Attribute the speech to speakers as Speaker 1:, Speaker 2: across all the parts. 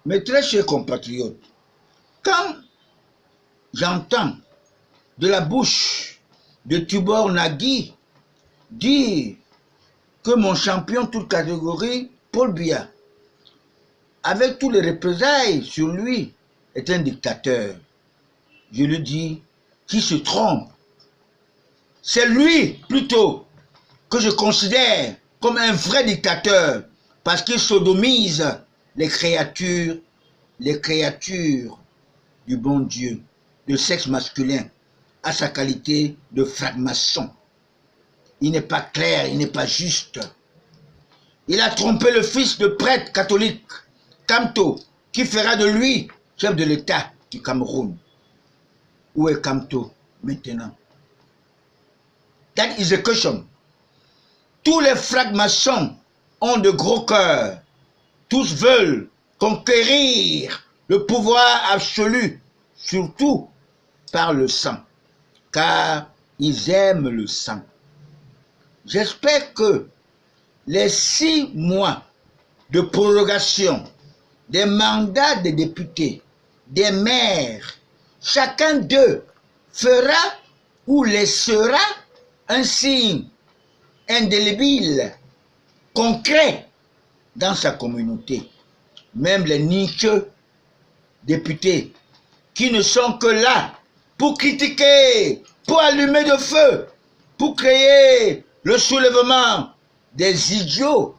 Speaker 1: Mes très chers compatriotes, quand j'entends de la bouche de Tibor Nagui dire que mon champion toute catégorie, Paul Biya, avec tous les représailles sur lui, est un dictateur, je lui dis qu'il se trompe. C'est lui plutôt que je considère comme un vrai dictateur parce qu'il sodomise les créatures du bon Dieu, de sexe masculin, à sa qualité de franc-maçon. Il n'est pas clair, il n'est pas juste. Il a trompé le fils de prêtre catholique, Kamto, qui fera de lui chef de l'État du Cameroun. Où est Kamto maintenant? That is the question. Tous les francs-maçons ont de gros cœurs. Tous veulent conquérir le pouvoir absolu, surtout par le sang, car ils aiment le sang. J'espère que les 6 mois de prorogation des mandats des députés, des maires, chacun d'eux fera ou laissera un signe indélébile, concret dans sa communauté. Même les nicheux députés qui ne sont que là pour critiquer, pour allumer de feu, pour créer le soulèvement des idiots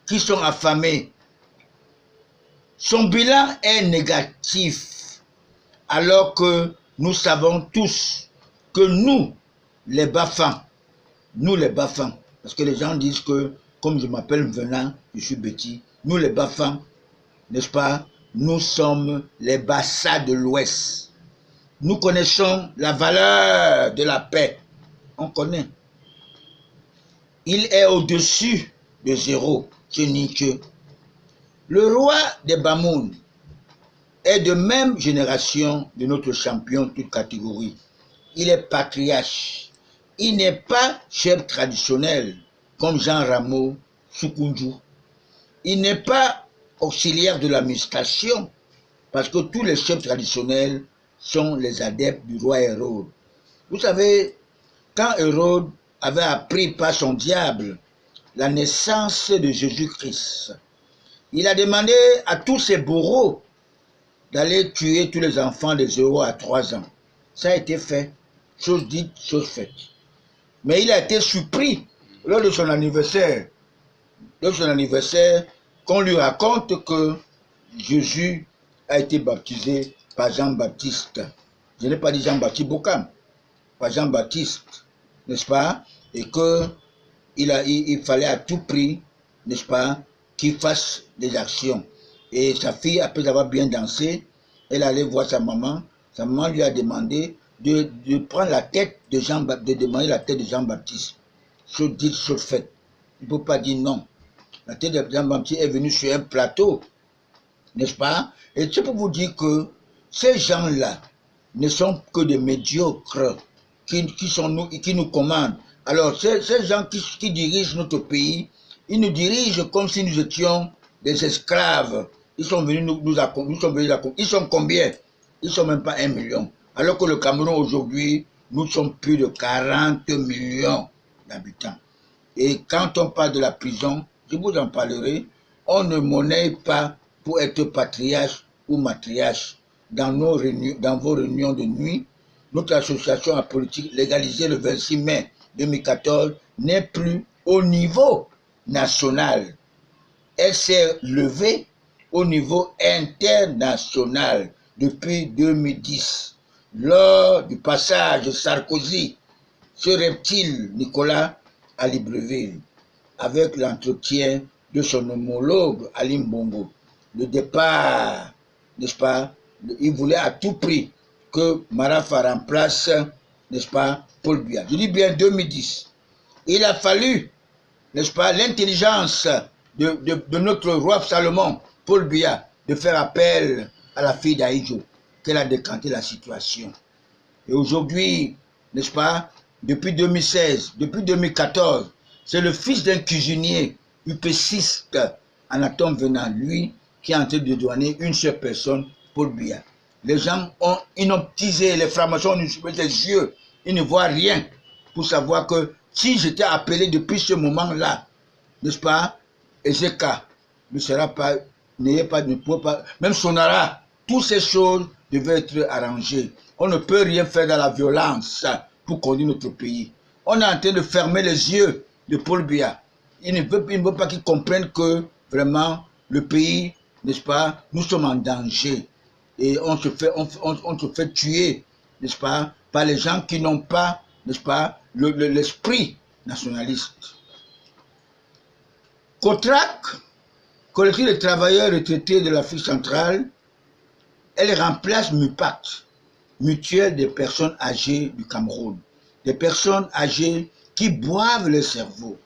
Speaker 1: qui sont affamés. Son bilan est négatif, alors que nous savons tous que nous, les Bafans, parce que les gens disent que, comme je m'appelle Venant, je suis Betty, nous les Bafans, n'est-ce pas, nous sommes les Bassa de l'Ouest. Nous connaissons la valeur de la paix. On connaît. Il est au-dessus de zéro, ce Nietzsche. Le roi des Bamoun est de même génération de notre champion toute catégorie. Il est patriarche. Il n'est pas chef traditionnel comme Jean Rameau Soukoundjou. Il n'est pas auxiliaire de l'administration parce que tous les chefs traditionnels sont les adeptes du roi Hérode. Vous savez, quand Hérode avait appris par son diable la naissance de Jésus-Christ, il a demandé à tous ses bourreaux d'aller tuer tous les enfants de 0 à 3 ans. Ça a été fait, chose dite, chose faite. Mais il a été surpris lors de son anniversaire. Qu'on lui raconte que Jésus a été baptisé par Jean-Baptiste. Je n'ai pas dit Jean-Baptiste Bokam, par Jean-Baptiste, n'est-ce pas? Et qu'il fallait à tout prix, n'est-ce pas, qu'il fasse des actions. Et sa fille, après avoir bien dansé, elle allait voir sa maman. Sa maman lui a demandé de prendre la tête de Jean-Baptiste, de demander la tête de Jean-Baptiste. Chose dite, chose faite. Il ne peut pas dire non. La tête de Jean-Baptiste est venue sur un plateau, n'est-ce pas? Et c'est pour vous dire que ces gens-là ne sont que des médiocres qui nous commandent. Alors, ces gens qui dirigent notre pays, ils nous dirigent comme si nous étions des esclaves. Ils sont venus ils sont combien? Ils ne sont même pas 1 million. Alors que le Cameroun aujourd'hui, nous sommes plus de 40 millions d'habitants. Et quand on parle de la prison, je vous en parlerai, on ne monnaie pas pour être patriarche ou matriarche. Dans vos réunions de nuit, notre association à politique légalisée le 26 mai 2014 n'est plus au niveau national. Elle s'est levée au niveau international depuis 2010. Lors du passage de Sarkozy, ce reptile Nicolas à Libreville, avec l'entretien de son homologue Alim Bongo. Le départ, n'est-ce pas, il voulait à tout prix que Marafa remplace, n'est-ce pas, Paul Biya. Je dis bien 2010. Il a fallu, n'est-ce pas, l'intelligence de notre roi Salomon, Paul Biya, de faire appel à la fille d'Aïdjo, qu'elle a décanté la situation. Et aujourd'hui, n'est-ce pas, depuis 2016, depuis 2014, c'est le fils d'un cuisinier upéciste, Anatome Venant, lui, qui est en train de douaner une seule personne, Paul Biya. Les gens ont inoptisé, les francs-maçons ont ouvert les yeux, ils ne voient rien pour savoir que si j'étais appelé depuis ce moment-là, n'est-ce pas, Ezeka ne sera pas, n'ayez pas, ne peut pas, même Sonara, toutes ces choses devaient être arrangées. On ne peut rien faire dans la violence pour conduire notre pays. On est en train de fermer les yeux de Paul Biya. Il ne veut pas qu'ils comprennent que vraiment le pays, n'est-ce pas, nous sommes en danger. Et on se fait tuer, n'est-ce pas, par les gens qui n'ont pas, n'est-ce pas, l'esprit nationaliste. COTRAC, collectif des travailleurs retraités de l'Afrique centrale, elle remplace MUPAC, mutuelle des personnes âgées du Cameroun. Des personnes âgées qui boivent le cerveau.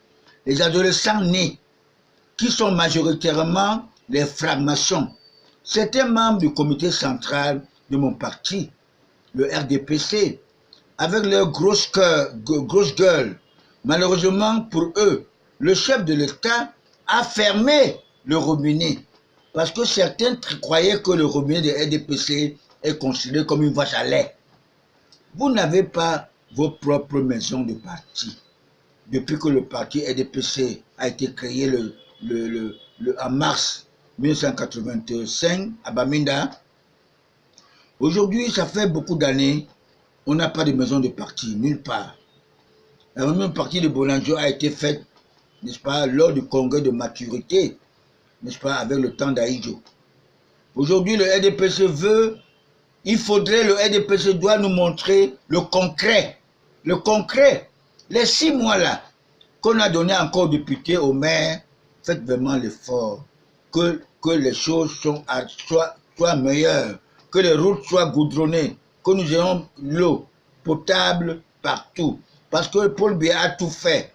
Speaker 1: Les adolescents nés, qui sont majoritairement les francs-maçons. Certains membres du comité central de mon parti, le RDPC, avec leurs grosses gueules. Malheureusement pour eux, le chef de l'État a fermé le robinet parce que certains croyaient que le robinet de RDPC est considéré comme une vache à lait. Vous n'avez pas vos propres maisons de parti. Depuis que le parti RDPC a été créé en mars 1985 à Bamenda, aujourd'hui, ça fait beaucoup d'années, on n'a pas de maison de parti, nulle part. La même partie de Bolanjo a été faite, n'est-ce pas, lors du congrès de maturité, n'est-ce pas, avec le temps d'Aïdjo. Aujourd'hui, le RDPC veut, le RDPC doit nous montrer le concret. Le concret, les 6 mois là, qu'on a donné encore aux députés, aux maires, faites vraiment l'effort que les choses soient meilleures, que les routes soient goudronnées, que nous ayons l'eau potable partout. Parce que Paul Biya a tout fait.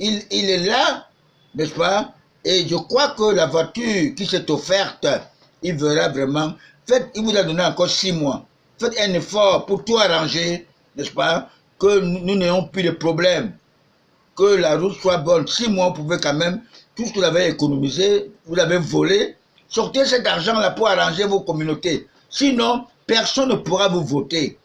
Speaker 1: Il est là, n'est-ce pas? Et je crois que la voiture qui s'est offerte, il verra vraiment. Il vous a donné encore 6 mois. Faites un effort pour tout arranger, n'est-ce pas? Que nous n'ayons plus de problèmes. Que la route soit bonne. 6 mois, vous pouvez quand même, tout ce que vous avez économisé, vous l'avez volé, sortez cet argent-là pour arranger vos communautés. Sinon, personne ne pourra vous voter.